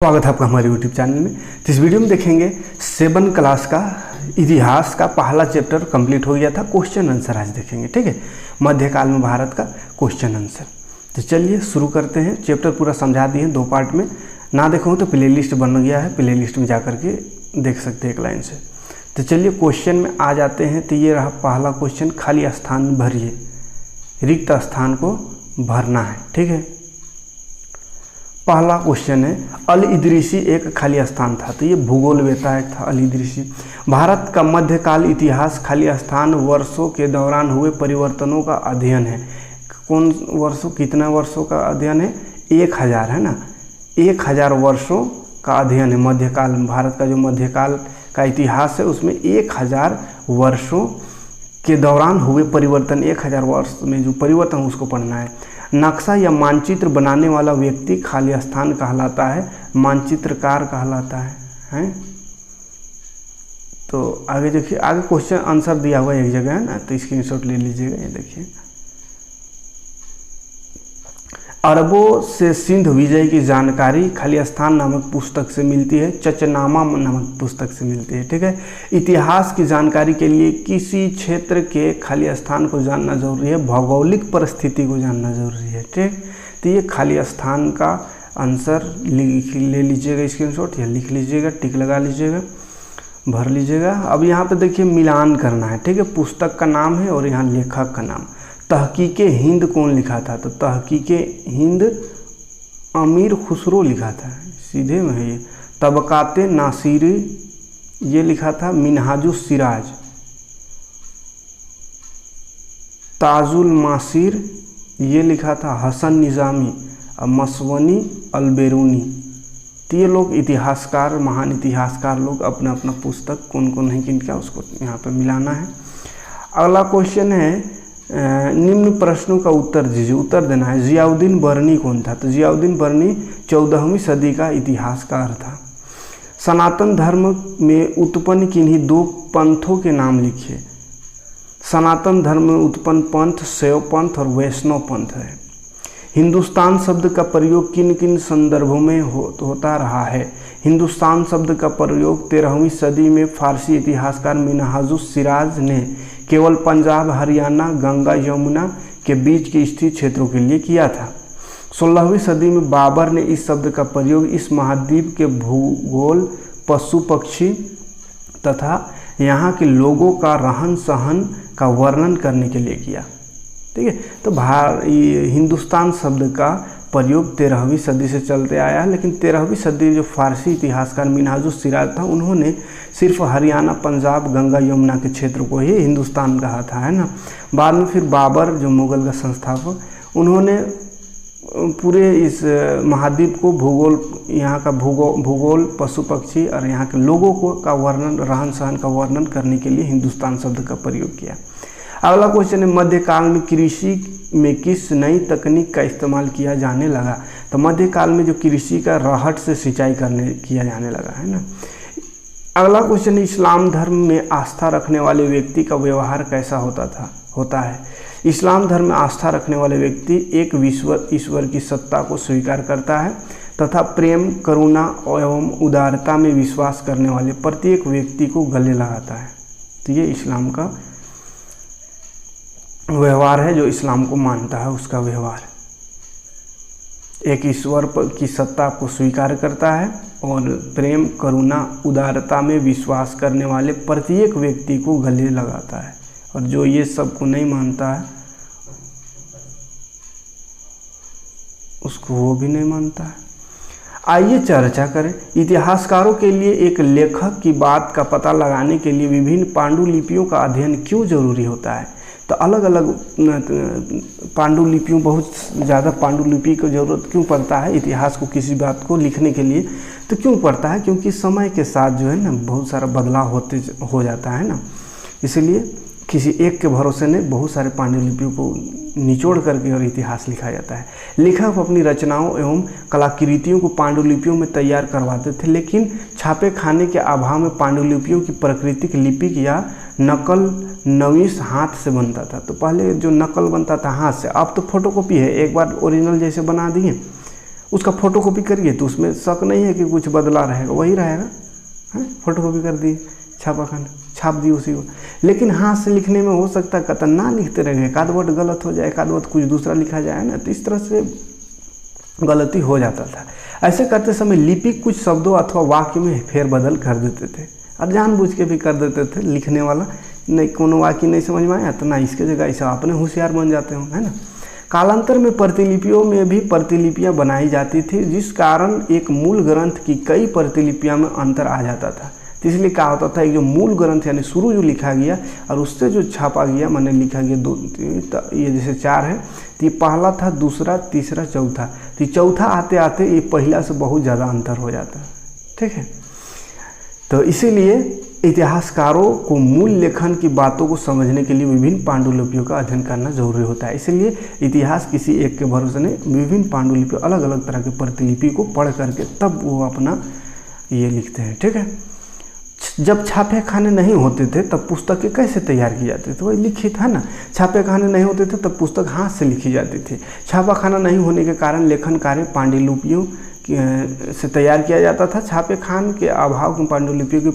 स्वागत है आपका हमारे YouTube चैनल में। तो इस वीडियो में देखेंगे 7 क्लास का इतिहास का पहला चैप्टर कंप्लीट हो गया था। क्वेश्चन आंसर आज देखेंगे, ठीक है। मध्यकाल में भारत का क्वेश्चन आंसर। तो चलिए शुरू करते हैं। चैप्टर पूरा समझा दिए हैं 2 पार्ट में। ना देखो तो प्लेलिस्ट बन गया है, प्लेलिस्ट में जा करके देख सकते हैं एक लाइन से। तो चलिए क्वेश्चन में आ जाते हैं। तो ये रहा पहला क्वेश्चन, खाली स्थान भरिए, रिक्त स्थान को भरना है, ठीक है। पहला क्वेश्चन है, अल इदरीसी एक खाली स्थान था। तो ये भूगोल वेता एक था अल इदरीसी। भारत का मध्यकाल इतिहास खाली स्थान वर्षों के दौरान हुए परिवर्तनों का अध्ययन है। कौन वर्षों, कितना वर्षों का अध्ययन है? 1000 है ना, 1000 वर्षों का अध्ययन है मध्यकाल में। भारत का जो मध्यकाल का इतिहास है उसमें 1000 वर्षों के दौरान हुए परिवर्तन, 1000 वर्ष में जो परिवर्तन उसको पढ़ना है। नक्शा या मानचित्र बनाने वाला व्यक्ति खाली स्थान कहलाता है, मानचित्रकार कहलाता है। तो आगे देखिए, आगे क्वेश्चन आंसर दिया हुआ है एक जगह है ना, तो स्क्रीनशॉट ले लीजिएगा। ये देखिए, अरबों से सिंध विजय की जानकारी खाली स्थान नामक पुस्तक से मिलती है, चचनामा नामक पुस्तक से मिलती है, ठीक है। इतिहास की जानकारी के लिए किसी क्षेत्र के खाली स्थान को जानना जरूरी है, भौगोलिक परिस्थिति को जानना जरूरी है, ठीक। तो ये खाली स्थान का आंसर ले लीजिएगा स्क्रीनशॉट या लिख लीजिएगा, टिक लगा लीजिएगा, भर लीजिएगा। अब यहाँ पे देखिए मिलान करना है, ठीक है। पुस्तक का नाम है और यहाँ लेखक का नाम। तहकीके हिंद कौन लिखा था? तो तहकीके हिंद अमीर खुसरो लिखा था, सीधे में है ये। तबकाते नासिरी ये लिखा था मिनहाजुस सिराज। ताजुल मासिर ये लिखा था हसन निज़ामी। और मसवनी अलबेरूनी। तो ये लोग इतिहासकार, महान इतिहासकार लोग अपना अपना पुस्तक कौन कौन है किनका, उसको यहाँ पर मिलाना है। अगला क्वेश्चन है, निम्न प्रश्नों का उत्तर दीजिए, उत्तर देना है। जियाउद्दीन बर्नी कौन था? तो जियाउद्दीन बर्नी 14वीं सदी का इतिहासकार था। सनातन धर्म में उत्पन्न किन्हीं 2 पंथों के नाम लिखिए। सनातन धर्म में उत्पन्न पंथ शैव पंथ और वैष्णव पंथ है। हिंदुस्तान शब्द का प्रयोग किन किन संदर्भों में होता रहा है? हिंदुस्तान शब्द का प्रयोग 13वीं सदी में फारसी इतिहासकार मिनहाजुस सिराज ने केवल पंजाब, हरियाणा, गंगा यमुना के बीच के स्थित क्षेत्रों के लिए किया था। 16वीं सदी में बाबर ने इस शब्द का प्रयोग इस महाद्वीप के भूगोल, पशु पक्षी तथा यहाँ के लोगों का रहन सहन का वर्णन करने के लिए किया, ठीक है। तो हिंदुस्तान शब्द का प्रयोग 13वीं सदी से चलते आया है, लेकिन 13वीं सदी जो फारसी इतिहासकार मिनहाजुस सिराज था उन्होंने सिर्फ हरियाणा, पंजाब, गंगा यमुना के क्षेत्र को ही हिंदुस्तान कहा था, है ना। बाद में फिर बाबर जो मुगल का संस्थापक, उन्होंने पूरे इस महाद्वीप को भूगोल, यहाँ का भूगोल, पशु पक्षी और यहाँ के लोगों को का वर्णन, रहन सहन का वर्णन करने के लिए हिंदुस्तान शब्द का प्रयोग किया। अगला क्वेश्चन है, मध्यकाल में कृषि में किस नई तकनीक का इस्तेमाल किया जाने लगा? तो मध्यकाल में जो कृषि का रहट से सिंचाई किया जाने लगा, है ना। अगला क्वेश्चन है, इस्लाम धर्म में आस्था रखने वाले व्यक्ति का व्यवहार कैसा होता है? इस्लाम धर्म में आस्था रखने वाले व्यक्ति एक ईश्वर की सत्ता को स्वीकार करता है तथा प्रेम, करुणा एवं उदारता में विश्वास करने वाले प्रत्येक व्यक्ति को गले लगाता है। तो ये इस्लाम का व्यवहार है, जो इस्लाम को मानता है उसका व्यवहार। एक ईश्वर की सत्ता को स्वीकार करता है और प्रेम, करुणा, उदारता में विश्वास करने वाले प्रत्येक व्यक्ति को गले लगाता है, और जो ये सब को नहीं मानता है उसको वो भी नहीं मानता है। आइए चर्चा करें। इतिहासकारों के लिए एक लेखक की बात का पता लगाने के लिए विभिन्न पांडुलिपियों का अध्ययन क्यों जरूरी होता है? तो अलग अलग पांडुलिपियों, बहुत ज़्यादा पांडुलिपि की ज़रूरत क्यों पड़ता है इतिहास को, किसी बात को लिखने के लिए? तो क्यों पड़ता है? क्योंकि समय के साथ जो है ना बहुत सारा बदलाव हो जाता है ना, इसलिए किसी एक के भरोसे नहीं, बहुत सारे पांडुलिपियों को निचोड़ करके और इतिहास लिखा जाता है। लेखक अपनी रचनाओं एवं कलाकृतियों को पांडुलिपियों में तैयार करवाते थे, लेकिन छापे खाने के अभाव में पांडुलिपियों की प्राकृतिक लिपिक या नकल नवीस हाथ से बनता था। तो पहले जो नकल बनता था हाथ से, अब तो फोटोकॉपी है, एक बार ओरिजिनल जैसे बना दिए उसका फोटोकॉपी करिए तो उसमें शक नहीं है कि कुछ बदला रहेगा, वही रहेगा, है। फोटोकॉपी कर दी, छापाखाना छाप दी उसी को। लेकिन हाथ से लिखने में हो सकता है कतन ना लिखते रहेंगे, एक आध वर्ड गलत हो जाए, एक आध वर्ड कुछ दूसरा लिखा जाए ना, तो इस तरह से गलती हो जाता था। ऐसे करते समय लिपिक कुछ शब्दों अथवा वाक्य में फेरबदल कर देते थे और जानबूझ के भी कर देते थे। लिखने वाला नहीं, कोनो वाक्य नहीं समझ में आया तो ना इसके जगह ऐसा अपने होशियार बन जाते हो, है ना। कालांतर में प्रतिलिपियों में भी प्रतिलिपियां बनाई जाती थी, जिस कारण एक मूल ग्रंथ की कई प्रतिलिपियां में अंतर आ जाता था। तो इसलिए क्या होता था, एक जो मूल ग्रंथ यानी शुरू जो लिखा गया और उससे जो छापा गया, मैंने लिखा गया दो, ये जैसे 4 है तो ये पहला था, दूसरा, तीसरा, चौथा। तो चौथा आते आते ये पहला से बहुत ज़्यादा अंतर हो जाता है, ठीक है। तो इसीलिए इतिहासकारों को मूल लेखन की बातों को समझने के लिए विभिन्न पांडुलिपियों का अध्ययन करना जरूरी होता है। इसलिए इतिहास किसी एक के भरोसे नहीं, विभिन्न पांडुलिपि, अलग अलग तरह के प्रतिलिपि को पढ़ करके तब वो अपना ये लिखते हैं, ठीक है। जब छापे खाने नहीं होते थे तब पुस्तकें कैसे तैयार की जाती थी, वही लिखित है ना। छापे खाने नहीं होते थे तब पुस्तक हाथ से लिखी जाती थी। छापा खाना नहीं होने के कारण लेखन कार्य पांडुलिपियों से तैयार किया जाता था। छापे खान के अभाव में पांडुलिपियों की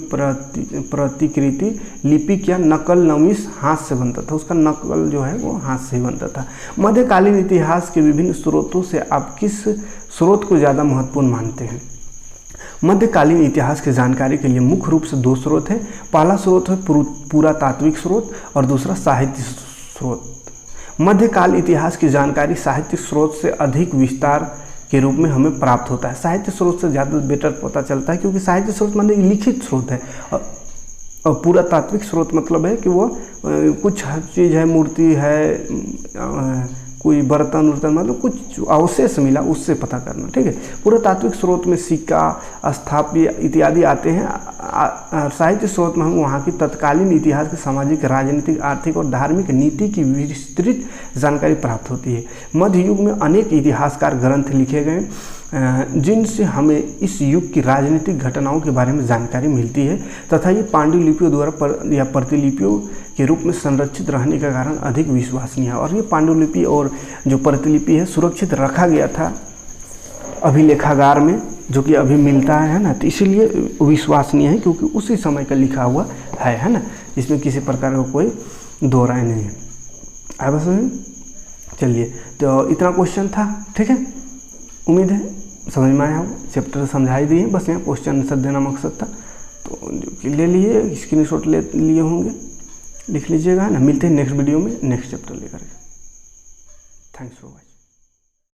प्रतिकृति लिपिक या नकल नवीस हाथ से बनता था, उसका नकल जो है वो हाथ से ही बनता था। मध्यकालीन इतिहास के विभिन्न स्रोतों से आप किस स्रोत को ज़्यादा महत्वपूर्ण मानते हैं? मध्यकालीन इतिहास की जानकारी के लिए मुख्य रूप से 2 स्रोत हैं। पहला स्रोत है पुरातात्विक स्रोत और दूसरा साहित्य स्रोत। मध्यकाल इतिहास की जानकारी साहित्यिक स्रोत से अधिक विस्तार के रूप में हमें प्राप्त होता है। साहित्य स्रोत से ज़्यादा बेटर पता चलता है, क्योंकि साहित्य स्रोत माने लिखित स्रोत है और पुरातात्विक स्रोत मतलब है कि वो कुछ चीज़ है, मूर्ति है, कोई बर्तन उर्तन, मतलब कुछ अवशेष मिला उससे पता करना, ठीक है। पुरातात्विक स्रोत में सिक्का, स्थापत्य इत्यादि आते हैं। साहित्य स्रोत में हम वहाँ की तत्कालीन इतिहास के सामाजिक, राजनीतिक, आर्थिक और धार्मिक नीति की विस्तृत जानकारी प्राप्त होती है। मध्य युग में अनेक इतिहासकार ग्रंथ लिखे गए जिनसे हमें इस युग की राजनीतिक घटनाओं के बारे में जानकारी मिलती है तथा ये पांडुलिपियों द्वारा या प्रतिलिपियों के रूप में संरक्षित रहने के कारण अधिक विश्वसनीय है। और ये पांडुलिपि और जो प्रतिलिपि है सुरक्षित रखा गया था अभिलेखागार में, जो कि अभी मिलता है ना, तो इसीलिए विश्वसनीय है क्योंकि उसी समय का लिखा हुआ है ना। इसमें किसी प्रकार का कोई दो राय नहीं है। आए बस, चलिए तो इतना क्वेश्चन था, ठीक है। उम्मीद है समझ में आया होगा, चैप्टर समझाई दिए, बस यहाँ क्वेश्चन आंसर देना मकसद था। तो जो कि ले लिए, स्क्रीनशॉट ले लिए होंगे, लिख लीजिएगा ना। मिलते हैं नेक्स्ट वीडियो में नेक्स्ट चैप्टर लेकर के। Thanks for watching.